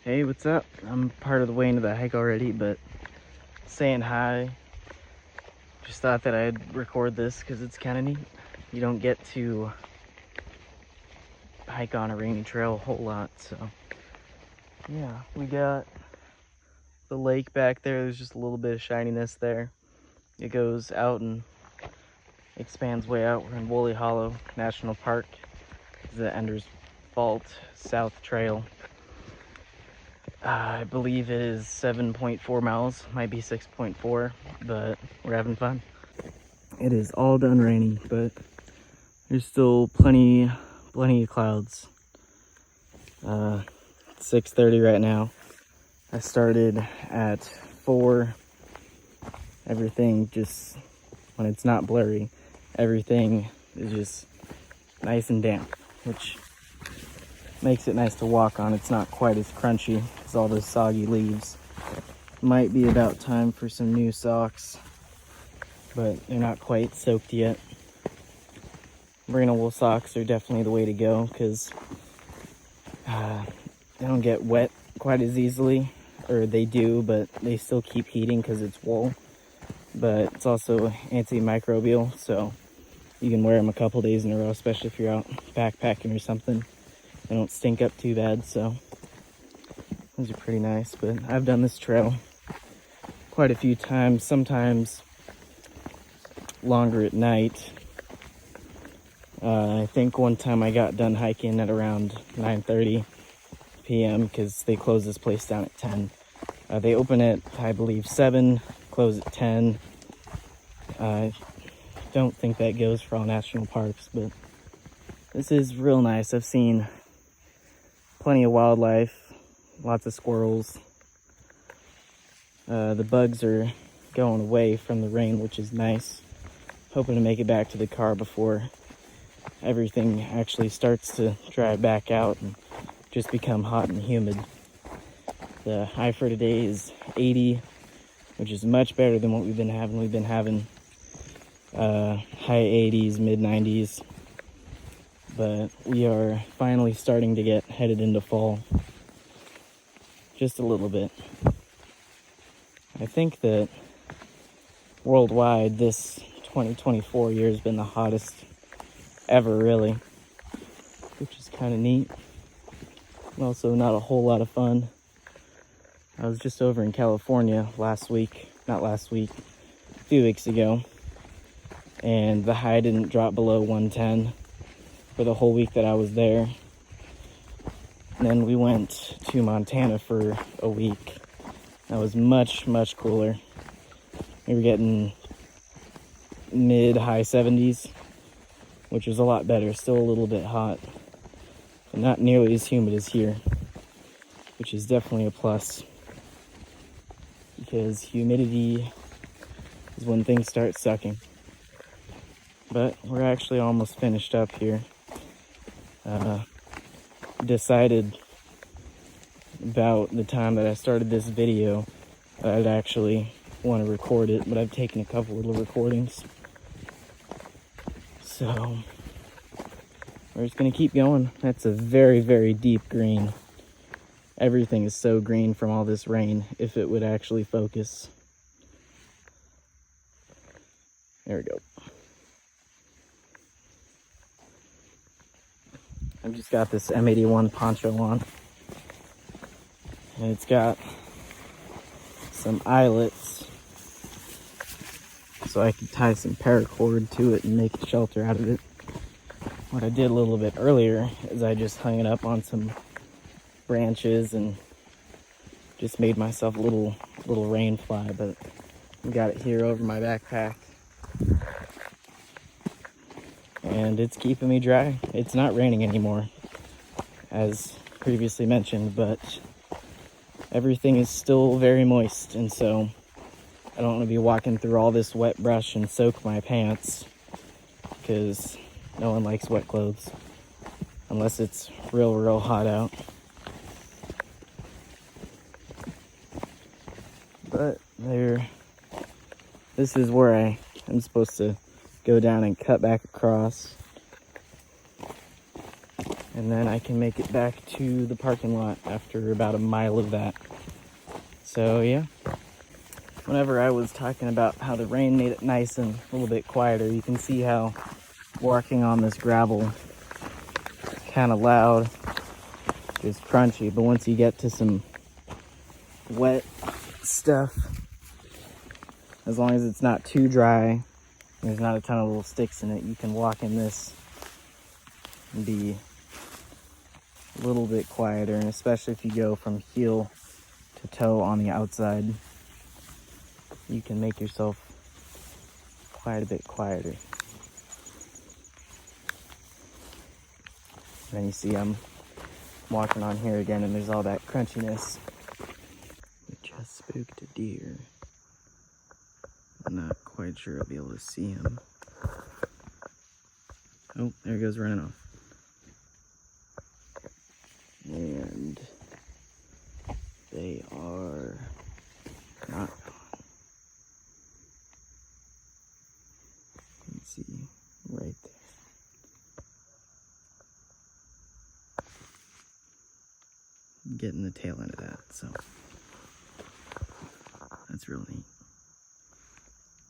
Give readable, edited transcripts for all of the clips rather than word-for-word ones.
Hey, what's up? I'm part of the way into the hike already, but saying hi. Just thought that I'd record this because it's kind of neat. You don't get to hike on a rainy trail a whole lot, so yeah, we got the lake back there. There's just a little bit of shininess there. It goes out and expands way out. We're in Woolly Hollow National Park. It's the Ender's Fault South Trail. I believe it is 7.4 miles, might be 6.4, but we're having fun. It is all done raining, but there's still plenty of clouds. 6:30 right now. I started at 4. Everything just, when it's not blurry, everything is just nice and damp, which makes it nice to walk on. It's not quite as crunchy as all those soggy leaves. Might be about time for some new socks, but they're not quite soaked yet. Merino wool socks are definitely the way to go because they don't get wet quite as easily, or they do, but they still keep heating because it's wool. But it's also antimicrobial, so you can wear them a couple days in a row, especially if you're out backpacking or something. They don't stink up too bad, so those are pretty nice. But I've done this trail quite a few times, sometimes longer at night. I think one time I got done hiking at around 9:30 p.m. because they close this place down at 10. They open at, I believe, 7, close at 10. I don't think that goes for all national parks, but this is real nice. I've seen plenty of wildlife, lots of squirrels. The bugs are going away from the rain, which is nice. Hoping to make it back to the car before everything actually starts to dry back out and just become hot and humid. The high for today is 80, which is much better than what we've been having. We've been having high 80s, mid 90s. But we are finally starting to get headed into fall. Just a little bit. I think that worldwide this 2024 year has been the hottest ever, really, which is kind of neat. Also not a whole lot of fun. I was just over in California a few weeks ago, and the high didn't drop below 110 for the whole week that I was there. And then we went to Montana for a week. That was much cooler. We were getting mid-high 70s, which was a lot better. Still a little bit hot, but not nearly as humid as here, which is definitely a plus, because humidity is when things start sucking. But we're actually almost finished up here. Decided about the time that I started this video that I'd actually want to record it, but I've taken a couple little recordings. So we're just gonna keep going. That's a very deep green. Everything is so green from all this rain. If it would actually focus. There we go. I've just got this M81 poncho on, and it's got some eyelets so I can tie some paracord to it and make a shelter out of it. What I did a little bit earlier is I just hung it up on some branches and just made myself a little rain fly, but I got it here over my backpack. And it's keeping me dry. It's not raining anymore, as previously mentioned, but everything is still very moist, and so I don't want to be walking through all this wet brush and soak my pants, because no one likes wet clothes unless it's real hot out. But this is where I'm supposed to go down and cut back across. and then I can make it back to the parking lot after about a mile of that. So yeah, whenever I was talking about how the rain made it nice and a little bit quieter, you can see how walking on this gravel is kind of loud, just crunchy, but once you get to some wet stuff, as long as it's not too dry, there's not a ton of little sticks in it, you can walk in this and be a little bit quieter, and especially if you go from heel to toe on the outside, you can make yourself quite a bit quieter. And then you see I'm walking on here again and there's all that crunchiness. We just spooked a deer. I'm not quite sure I'll be able to see him. Oh, there he goes running off. And they are not gone. You can see right there. Getting the tail end of that, so that's real neat.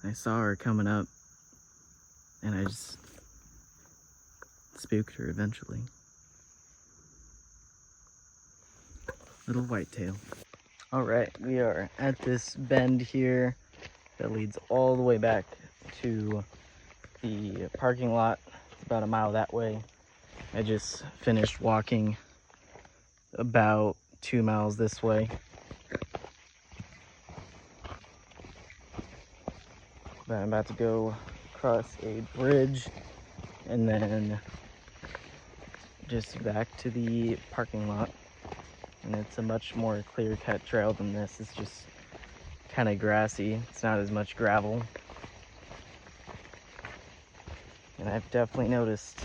I saw her coming up and I just spooked her eventually. Little whitetail. All right, we are at this bend here that leads all the way back to the parking lot. It's about a mile that way. I just finished walking about 2 miles this way. But I'm about to go across a bridge and then just back to the parking lot. And it's a much more clear-cut trail than this. It's just kind of grassy. It's not as much gravel. And I've definitely noticed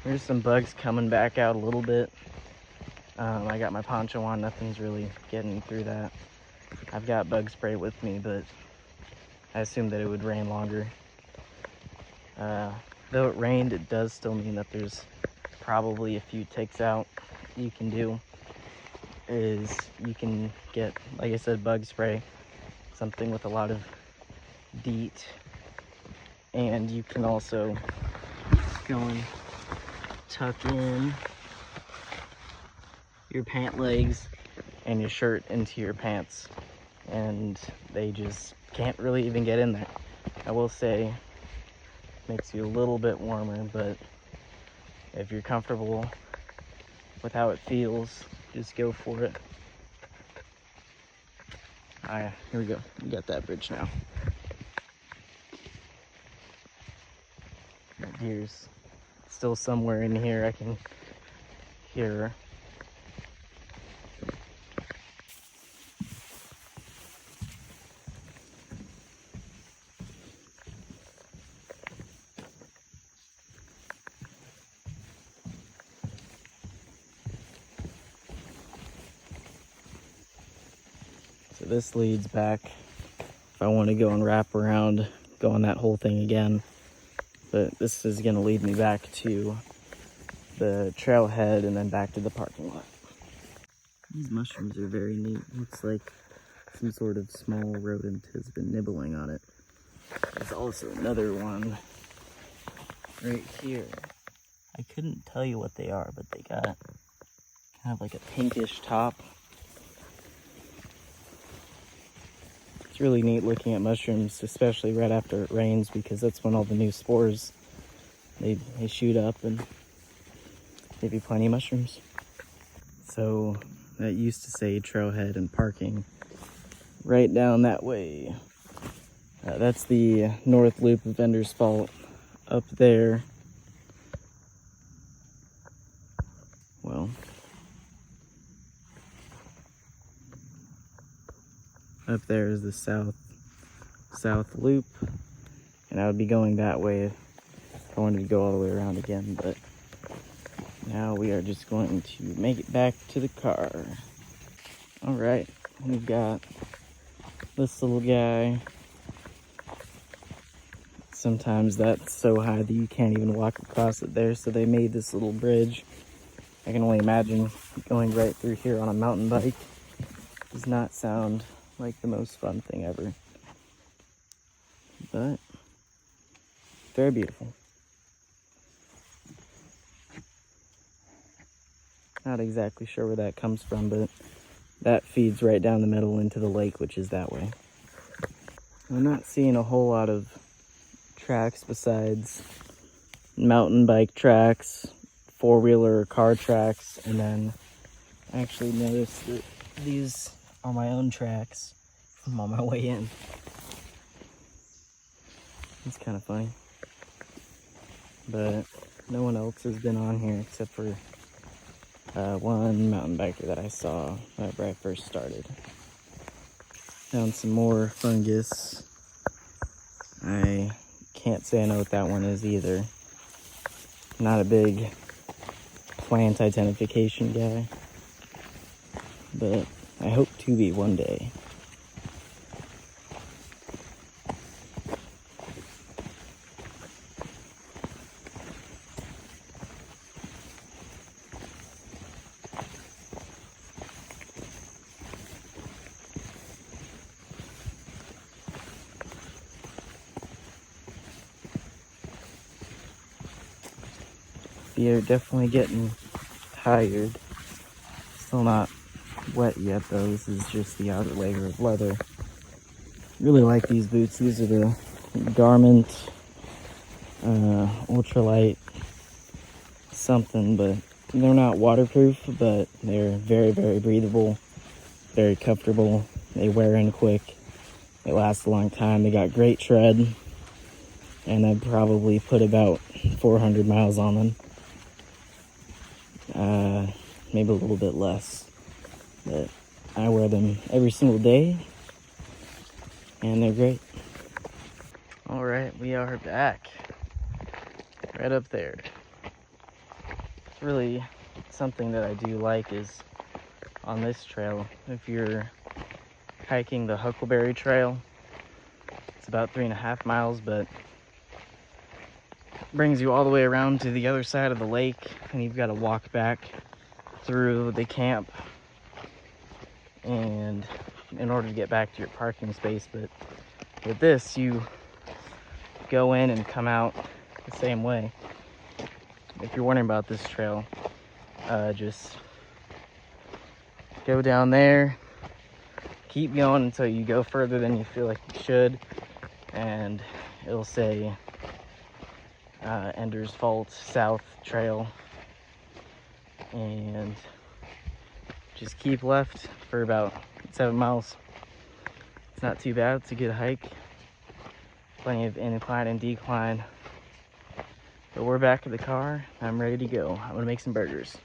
there's some bugs coming back out a little bit. I got my poncho on, nothing's really getting through that. I've got bug spray with me, but I assumed that it would rain longer. Though it rained, it does still mean that there's probably a few ticks out. You can do is you can get, like I said, bug spray, something with a lot of DEET, and you can also go and tuck in your pant legs and your shirt into your pants, and they just can't really even get in there. I will say it makes you a little bit warmer, but if you're comfortable with how it feels, just go for it. Here we go. We got that bridge now. That deer's still somewhere in here. I can hear her. So this leads back, if I want to go and wrap around, go on that whole thing again. But this is going to lead me back to the trailhead and then back to the parking lot. These mushrooms are very neat. Looks like some sort of small rodent has been nibbling on it. There's also another one right here. I couldn't tell you what they are, but they got kind of like a pinkish top. It's really neat looking at mushrooms, especially right after it rains, because that's when all the new spores, they shoot up and give you plenty of mushrooms. So that used to say trailhead and parking right down that way. That's the north loop of Vendor's Fault. Up there, well, up there is the south loop, and I would be going that way if I wanted to go all the way around again, but now we are just going to make it back to the car. All right, we've got this little guy. Sometimes that's so high that you can't even walk across it there, so they made this little bridge I can only imagine going right through here on a mountain bike does not sound like the most fun thing ever. But very beautiful. Not exactly sure where that comes from, but that feeds right down the middle into the lake, which is that way. I'm not seeing a whole lot of tracks besides mountain bike tracks, four-wheeler or car tracks, and then I actually noticed that these are my own tracks from on my way in. It's kind of funny. But no one else has been on here except for one mountain biker that I saw whenever I first started. Found some more fungus. I can't say I know what that one is either. Not a big plant identification guy, but I hope to be one day. You're definitely getting tired. Still not wet yet though. This is just the outer layer of leather. Really like these boots. These are the Garment ultralight something, but they're not waterproof, but they're very, very breathable, very comfortable. They wear in quick. They last a long time. They got great tread, and I'd probably put about 400 miles on them. Maybe a little bit less, but I wear them every single day, and they're great. All right, we are back, right up there. It's really something that I do like is on this trail, if you're hiking the Huckleberry Trail, it's about 3.5 miles, but brings you all the way around to the other side of the lake, and you've got to walk back through the camp and in order to get back to your parking space. But with this, you go in and come out the same way. If you're wondering about this trail, just go down there, keep going until you go further than you feel like you should, and it'll say Ender's Fault South Trail, and just keep left for about 7 miles. It's not too bad. It's a good hike. Plenty of incline and decline. But we're back at the car. I'm ready to go. I'm gonna make some burgers.